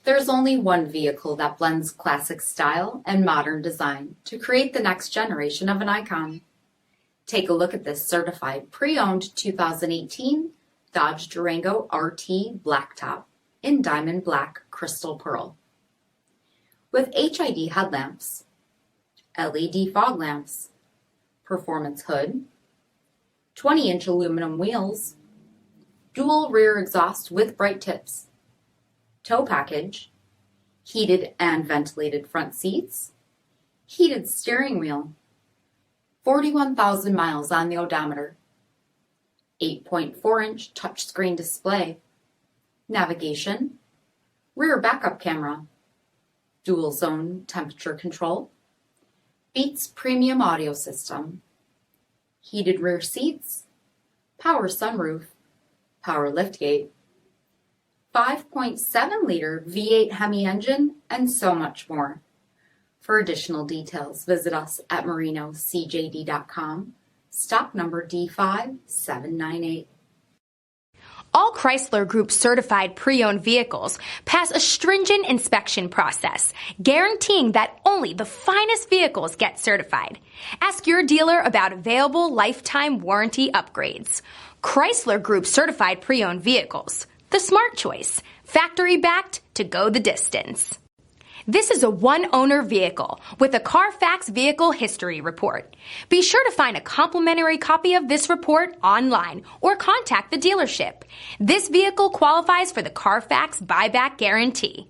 There's only one vehicle that blends classic style and modern design to create the next generation of an icon. Take a look at this certified pre-owned 2018 Dodge Durango RT Blacktop in diamond black crystal pearl. With HID headlamps, LED fog lamps, performance hood, 20-inch aluminum wheels, dual rear exhaust with bright tips, tow package, heated and ventilated front seats, heated steering wheel, 41,000 miles on the odometer, 8.4-inch touchscreen display, navigation, rear backup camera, dual zone temperature control, Beats premium audio system, heated rear seats, power sunroof, power liftgate, 5.7-liter V8 HEMI engine, and so much more. For additional details, visit us at marinocjd.com, stock number D5798. All Chrysler Group certified pre-owned vehicles pass a stringent inspection process, guaranteeing that only the finest vehicles get certified. Ask your dealer about available lifetime warranty upgrades. Chrysler Group certified pre-owned vehicles, the smart choice, factory backed to go the distance. This is a one-owner vehicle with a Carfax Vehicle History Report. Be sure to find a complimentary copy of this report online or contact the dealership. This vehicle qualifies for the Carfax Buyback Guarantee.